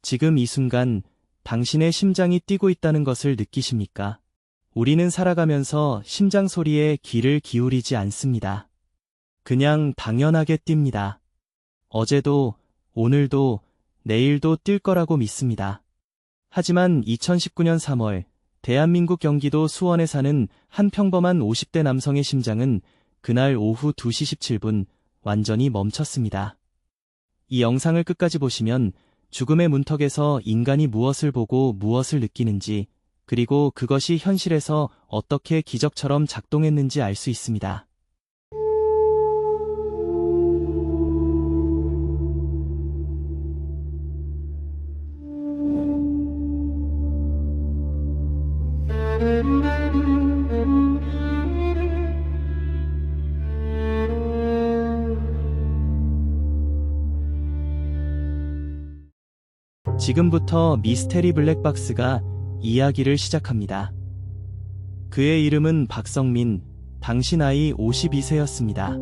지금 이 순간 당신의 심장이 뛰고 있다는 것을 느끼십니까? 우리는 살아가면서 심장 소리에 귀를 기울이지 않습니다. 그냥 당연하게 뜁니다. 어제도, 오늘도, 내일도 뛸 거라고 믿습니다. 하지만 2019년 3월, 대한민국 경기도 수원에 사는 한 평범한 50대 남성의 심장은 그날 오후 2시 17분 완전히 멈췄습니다. 이 영상을 끝까지 보시면 죽음의 문턱에서 인간이 무엇을 보고 무엇을 느끼는지, 그리고 그것이 현실에서 어떻게 기적처럼 작동했는지 알 수 있습니다. 지금부터 미스테리 블랙박스가 이야기를 시작합니다. 그의 이름은 박성민, 당시 나이 52세였습니다.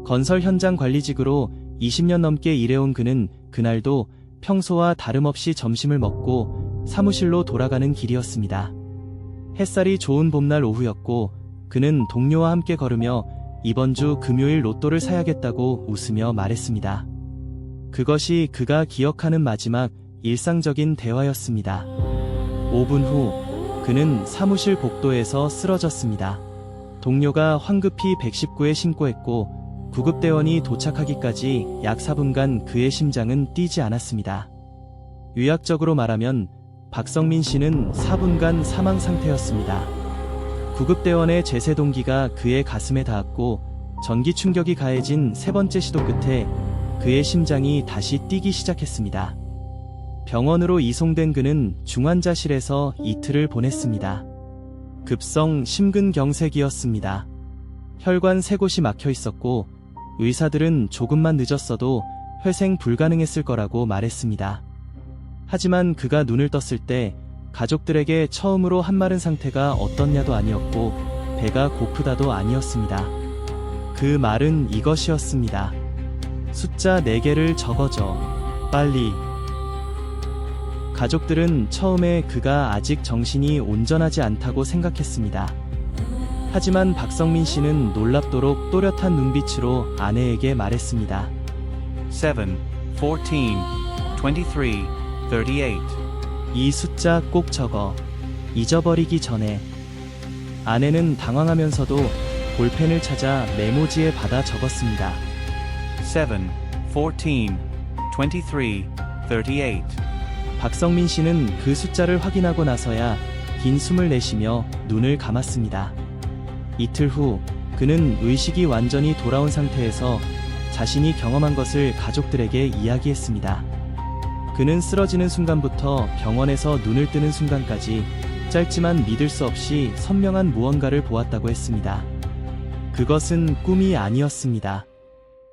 건설 현장 관리직으로 20년 넘게 일해온 그는 그날도 평소와 다름없이 점심을 먹고 사무실로 돌아가는 길이었습니다. 햇살이 좋은 봄날 오후였고 그는 동료와 함께 걸으며 이번 주 금요일 로또를 사야겠다고 웃으며 말했습니다. 그것이 그가 기억하는 마지막 일상적인 대화였습니다. 5분 후 그는 사무실 복도에서 쓰러졌습니다. 동료가 황급히 119에 신고했고 구급대원이 도착하기까지 약 4분간 그의 심장은 뛰지 않았습니다. 의학적으로 말하면 박성민 씨는 4분간 사망 상태였습니다. 구급대원의 제세 동기가 그의 가슴에 닿았고 전기 충격이 가해진 세 번째 시도 끝에 그의 심장이 다시 뛰기 시작했습니다. 병원으로 이송된 그는 중환자실에서 이틀을 보냈습니다. 급성 심근경색이었습니다. 혈관 세 곳이 막혀 있었고 의사들은 조금만 늦었어도 회생 불가능했을 거라고 말했습니다. 하지만 그가 눈을 떴을 때 가족들에게 처음으로 한 말은 상태가 어떻냐도 아니었고 배가 고프다도 아니었습니다. 그 말은 이것이었습니다. 숫자 4개를 적어줘. 빨리. 가족들은 처음에 그가 아직 정신이 온전하지 않다고 생각했습니다. 하지만 박성민 씨는 놀랍도록 또렷한 눈빛으로 아내에게 말했습니다. 7, 14, 23, 38. 이 숫자 꼭 적어. 잊어버리기 전에. 아내는 당황하면서도 볼펜을 찾아 메모지에 받아 적었습니다. 7, 14, 23, 38. 박성민 씨는 그 숫자를 확인하고 나서야 긴 숨을 내쉬며 눈을 감았습니다. 이틀 후 그는 의식이 완전히 돌아온 상태에서 자신이 경험한 것을 가족들에게 이야기했습니다. 그는 쓰러지는 순간부터 병원에서 눈을 뜨는 순간까지 짧지만 믿을 수 없이 선명한 무언가를 보았다고 했습니다. 그것은 꿈이 아니었습니다.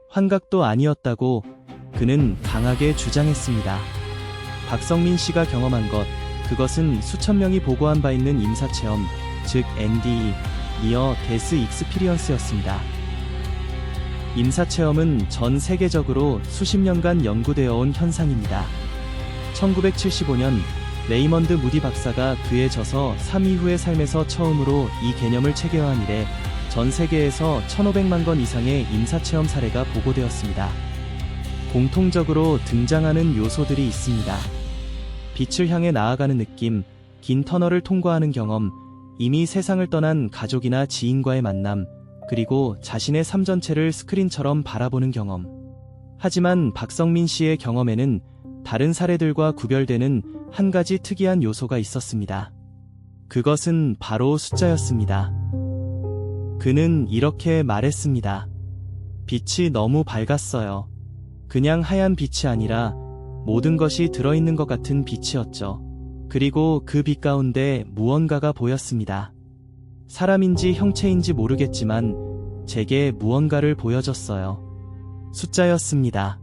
환각도 아니었다고 그는 강하게 주장했습니다. 박성민 씨가 경험한 것, 그것은 수천 명이 보고한 바 있는 임사체험, 즉 NDE, Near Death Experience였습니다. 임사체험은 전 세계적으로 수십 년간 연구되어 온 현상입니다. 1975년 레이먼드 무디 박사가 그의 저서 3 이후의 삶에서 처음으로 이 개념을 체계화한 이래 전 세계에서 1500만 건 이상의 임사체험 사례가 보고되었습니다. 공통적으로 등장하는 요소들이 있습니다. 빛을 향해 나아가는 느낌, 긴 터널을 통과하는 경험, 이미 세상을 떠난 가족이나 지인과의 만남, 그리고 자신의 삶 전체를 스크린처럼 바라보는 경험. 하지만 박성민 씨의 경험에는 다른 사례들과 구별되는 한 가지 특이한 요소가 있었습니다. 그것은 바로 숫자였습니다. 그는 이렇게 말했습니다. 빛이 너무 밝았어요. 그냥 하얀 빛이 아니라 모든 것이 들어있는 것 같은 빛이었죠. 그리고 그 빛 가운데 무언가가 보였습니다. 사람인지 형체인지 모르겠지만 제게 무언가를 보여줬어요. 숫자였습니다.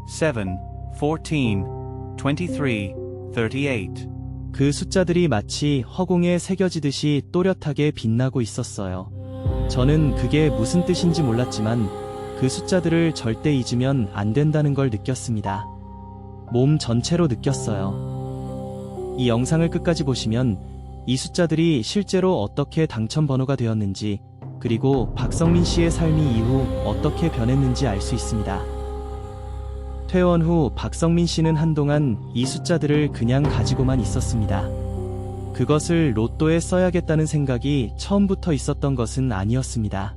7, 14, 23, 38. 그 숫자들이 마치 허공에 새겨지듯이 또렷하게 빛나고 있었어요. 저는 그게 무슨 뜻인지 몰랐지만 그 숫자들을 절대 잊으면 안 된다는 걸 느꼈습니다. 몸 전체로 느꼈어요. 이 영상을 끝까지 보시면 이 숫자들이 실제로 어떻게 당첨 번호가 되었는지, 그리고 박성민 씨의 삶이 이후 어떻게 변했는지 알 수 있습니다. 퇴원 후 박성민 씨는 한동안 이 숫자들을 그냥 가지고만 있었습니다. 그것을 로또에 써야겠다는 생각이 처음부터 있었던 것은 아니었습니다.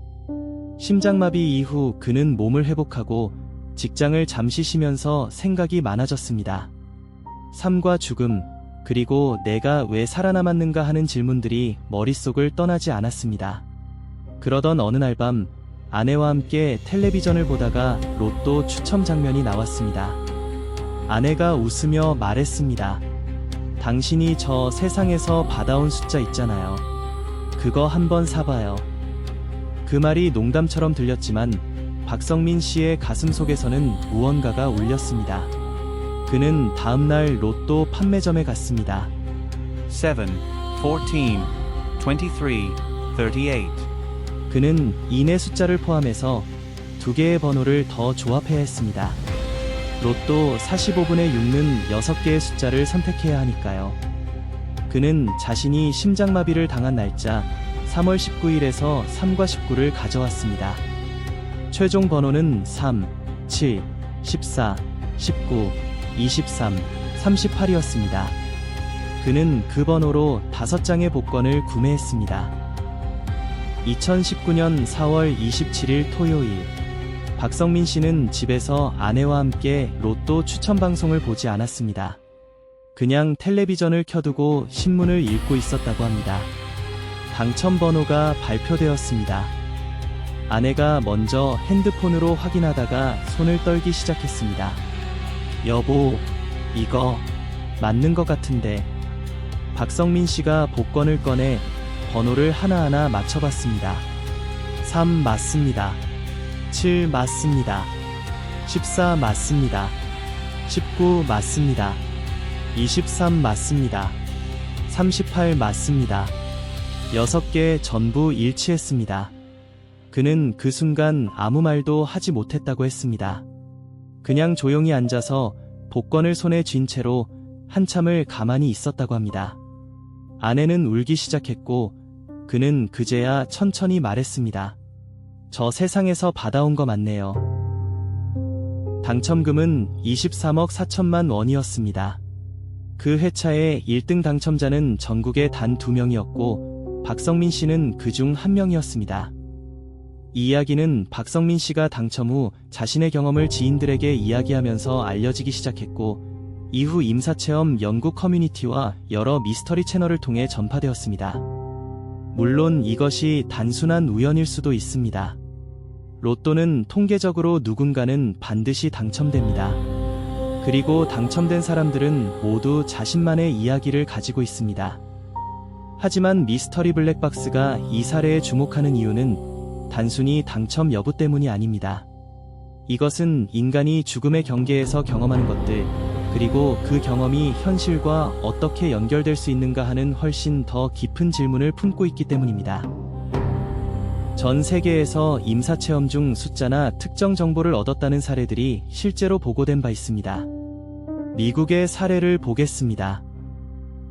심장마비 이후 그는 몸을 회복하고 직장을 잠시 쉬면서 생각이 많아졌습니다. 삶과 죽음, 그리고 내가 왜 살아남았는가 하는 질문들이 머릿속을 떠나지 않았습니다. 그러던 어느 날 밤, 아내와 함께 텔레비전을 보다가 로또 추첨 장면이 나왔습니다. 아내가 웃으며 말했습니다. 당신이 저 세상에서 받아온 숫자 있잖아요. 그거 한번 사봐요. 그 말이 농담처럼 들렸지만 박성민 씨의 가슴 속에서는 무언가가 울렸습니다. 그는 다음날 로또 판매점에 갔습니다. 7, 14, 23, 38. 그는 이내 숫자를 포함해서 2개의 번호를 더 조합해야 했습니다. 로또 45분의 6는 6개의 숫자를 선택해야 하니까요. 그는 자신이 심장마비를 당한 날짜 3월 19일에서 3과 19를 가져왔습니다. 최종 번호는 3, 7, 14, 19, 23, 38이었습니다. 그는 그 번호로 5장의 복권을 구매했습니다. 2019년 4월 27일 토요일, 박성민 씨는 집에서 아내와 함께 로또 추첨 방송을 보지 않았습니다. 그냥 텔레비전을 켜두고 신문을 읽고 있었다고 합니다. 당첨 번호가 발표되었습니다. 아내가 먼저 핸드폰으로 확인하다가 손을 떨기 시작했습니다. 여보, 이거 맞는 것 같은데. 박성민 씨가 복권을 꺼내 번호를 하나하나 맞춰봤습니다. 3 맞습니다. 7 맞습니다. 14 맞습니다. 19 맞습니다. 23 맞습니다. 38 맞습니다. 6개 전부 일치했습니다. 그는 그 순간 아무 말도 하지 못했다고 했습니다. 그냥 조용히 앉아서 복권을 손에 쥔 채로 한참을 가만히 있었다고 합니다. 아내는 울기 시작했고 그는 그제야 천천히 말했습니다. 저 세상에서 받아온 거 맞네요. 당첨금은 23억 4천만 원이었습니다. 그 회차의 1등 당첨자는 전국에 단 2명이었고 박성민 씨는 그 중 한 명이었습니다. 이 이야기는 박성민 씨가 당첨 후 자신의 경험을 지인들에게 이야기하면서 알려지기 시작했고 이후 임사체험 연구 커뮤니티와 여러 미스터리 채널을 통해 전파되었습니다. 물론 이것이 단순한 우연일 수도 있습니다. 로또는 통계적으로 누군가는 반드시 당첨됩니다. 그리고 당첨된 사람들은 모두 자신만의 이야기를 가지고 있습니다. 하지만 미스터리 블랙박스가 이 사례에 주목하는 이유는 단순히 당첨 여부 때문이 아닙니다. 이것은 인간이 죽음의 경계에서 경험하는 것들, 그리고 그 경험이 현실과 어떻게 연결될 수 있는가 하는 훨씬 더 깊은 질문을 품고 있기 때문입니다. 전 세계에서 임사체험 중 숫자나 특정 정보를 얻었다는 사례들이 실제로 보고된 바 있습니다. 미국의 사례를 보겠습니다.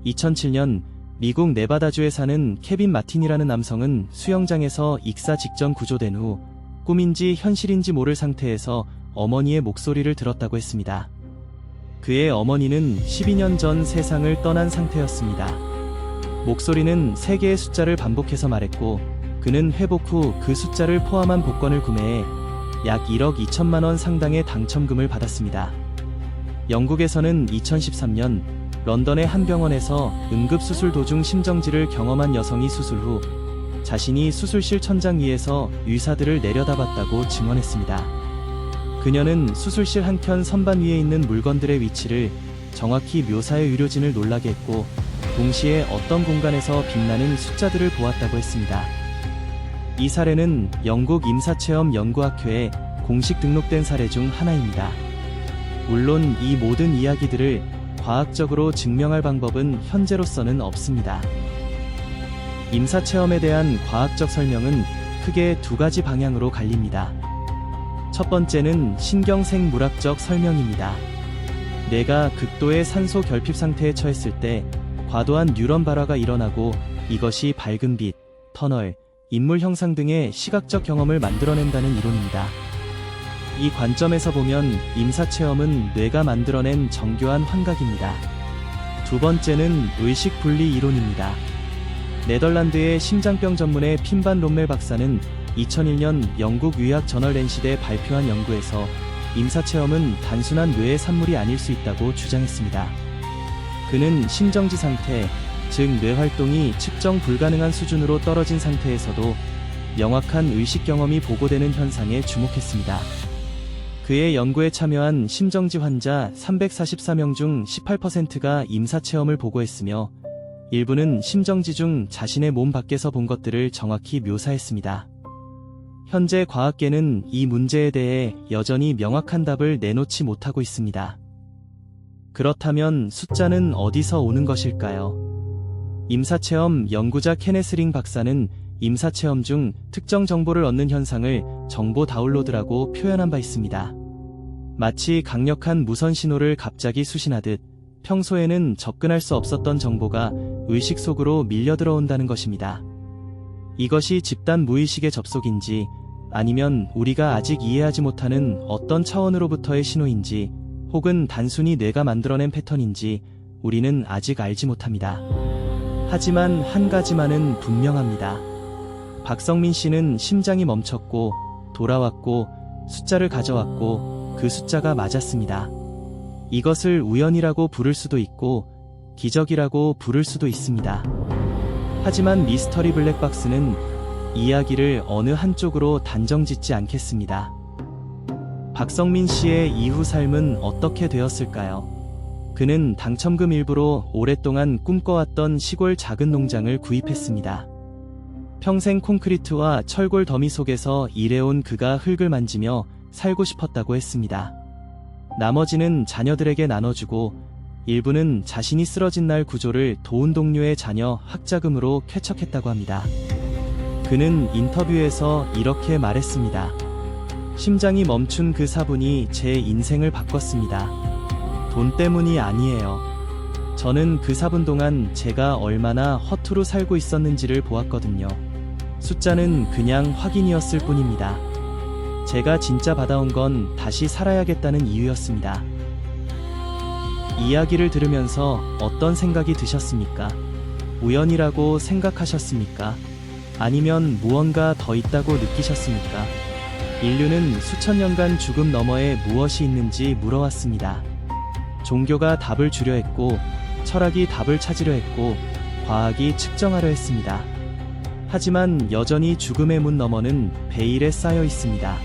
2007년 미국 네바다주에 사는 케빈 마틴이라는 남성은 수영장에서 익사 직전 구조된 후 꿈인지 현실인지 모를 상태에서 어머니의 목소리를 들었다고 했습니다. 그의 어머니는 12년 전 세상을 떠난 상태였습니다. 목소리는 3개의 숫자를 반복해서 말했고 그는 회복 후 그 숫자를 포함한 복권을 구매해 약 1억 2천만 원 상당의 당첨금을 받았습니다. 영국에서는 2013년 런던의 한 병원에서 응급수술 도중 심정지를 경험한 여성이 수술 후 자신이 수술실 천장 위에서 의사들을 내려다봤다고 증언했습니다. 그녀는 수술실 한켠 선반 위에 있는 물건들의 위치를 정확히 묘사해 의료진을 놀라게 했고 동시에 어떤 공간에서 빛나는 숫자들을 보았다고 했습니다. 이 사례는 영국 임사체험 연구학회에 공식 등록된 사례 중 하나입니다. 물론 이 모든 이야기들을 과학적으로 증명할 방법은 현재로서는 없습니다. 임사체험에 대한 과학적 설명은 크게 2가지 방향으로 갈립니다. 첫 번째는 신경생물학적 설명입니다. 뇌가 극도의 산소 결핍 상태에 처했을 때 과도한 뉴런 발화가 일어나고 이것이 밝은 빛, 터널, 인물 형상 등의 시각적 경험을 만들어낸다는 이론입니다. 이 관점에서 보면 임사체험은 뇌가 만들어낸 정교한 환각입니다. 두 번째는 의식 분리 이론입니다. 네덜란드의 심장병 전문의 핀반 롬멜 박사는 2001년 영국 의학 저널 랜시드에 발표한 연구에서 임사체험은 단순한 뇌의 산물이 아닐 수 있다고 주장했습니다. 그는 심정지 상태, 즉 뇌활동이 측정 불가능한 수준으로 떨어진 상태에서도 명확한 의식 경험이 보고되는 현상에 주목했습니다. 그의 연구에 참여한 심정지 환자 344명 중 18%가 임사체험을 보고했으며 일부는 심정지 중 자신의 몸 밖에서 본 것들을 정확히 묘사했습니다. 현재 과학계는 이 문제에 대해 여전히 명확한 답을 내놓지 못하고 있습니다. 그렇다면 숫자는 어디서 오는 것일까요? 임사체험 연구자 케네스 링 박사는 임사체험 중 특정 정보를 얻는 현상을 정보 다운로드라고 표현한 바 있습니다. 마치 강력한 무선 신호를 갑자기 수신하듯 평소에는 접근할 수 없었던 정보가 의식 속으로 밀려 들어온다는 것입니다. 이것이 집단 무의식의 접속인지 아니면 우리가 아직 이해하지 못하는 어떤 차원으로부터의 신호인지 혹은 단순히 뇌가 만들어낸 패턴인지 우리는 아직 알지 못합니다. 하지만 한 가지만은 분명합니다. 박성민 씨는 심장이 멈췄고 돌아왔고 숫자를 가져왔고 그 숫자가 맞았습니다. 이것을 우연이라고 부를 수도 있고 기적이라고 부를 수도 있습니다. 하지만 미스터리 블랙박스는 이야기를 어느 한쪽으로 단정짓지 않겠습니다. 박성민 씨의 이후 삶은 어떻게 되었을까요? 그는 당첨금 일부로 오랫동안 꿈꿔왔던 시골 작은 농장을 구입했습니다. 평생 콘크리트와 철골 더미 속에서 일해온 그가 흙을 만지며 살고 싶었다고 했습니다. 나머지는 자녀들에게 나눠주고 일부는 자신이 쓰러진 날 구조를 도운 동료의 자녀 학자금으로 쾌척했다고 합니다. 그는 인터뷰에서 이렇게 말했습니다. 심장이 멈춘 그 4분이 제 인생을 바꿨습니다. 돈 때문이 아니에요. 저는 그 4분 동안 제가 얼마나 허투루 살고 있었는지를 보았거든요. 숫자는 그냥 확인이었을 뿐입니다. 제가 진짜 받아온 건 다시 살아야겠다는 이유였습니다. 이야기를 들으면서 어떤 생각이 드셨습니까? 우연이라고 생각하셨습니까? 아니면 무언가 더 있다고 느끼셨습니까? 인류는 수천 년간 죽음 너머에 무엇이 있는지 물어왔습니다. 종교가 답을 주려 했고, 철학이 답을 찾으려 했고, 과학이 측정하려 했습니다. 하지만 여전히 죽음의 문 너머는 베일에 쌓여 있습니다.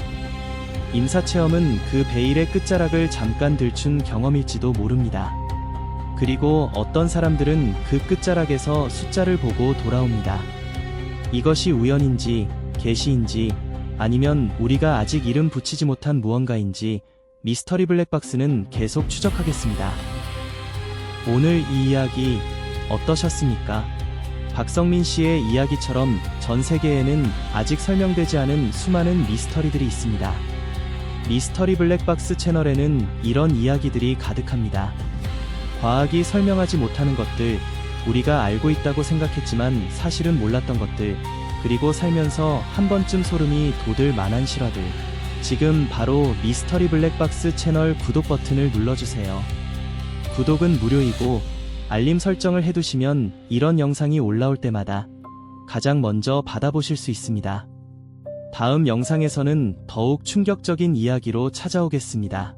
임사체험은 그 베일의 끝자락을 잠깐 들춘 경험일지도 모릅니다. 그리고 어떤 사람들은 그 끝자락에서 숫자를 보고 돌아옵니다. 이것이 우연인지, 계시인지, 아니면 우리가 아직 이름 붙이지 못한 무언가인지 미스터리 블랙박스는 계속 추적하겠습니다. 오늘 이 이야기 어떠셨습니까? 박성민 씨의 이야기처럼 전 세계에는 아직 설명되지 않은 수많은 미스터리들이 있습니다. 미스터리 블랙박스 채널에는 이런 이야기들이 가득합니다. 과학이 설명하지 못하는 것들, 우리가 알고 있다고 생각했지만 사실은 몰랐던 것들, 그리고 살면서 한 번쯤 소름이 돋을 만한 실화들. 지금 바로 미스터리 블랙박스 채널 구독 버튼을 눌러주세요. 구독은 무료이고 알림 설정을 해두시면 이런 영상이 올라올 때마다 가장 먼저 받아보실 수 있습니다. 다음 영상에서는 더욱 충격적인 이야기로 찾아오겠습니다.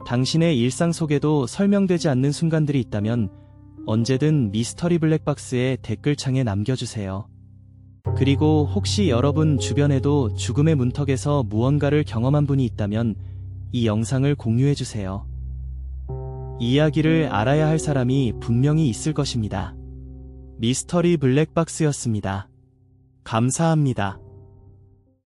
당신의 일상 속에도 설명되지 않는 순간들이 있다면 언제든 미스터리 블랙박스의 댓글창에 남겨주세요. 그리고 혹시 여러분 주변에도 죽음의 문턱에서 무언가를 경험한 분이 있다면 이 영상을 공유해주세요. 이야기를 알아야 할 사람이 분명히 있을 것입니다. 미스터리 블랙박스였습니다. 감사합니다.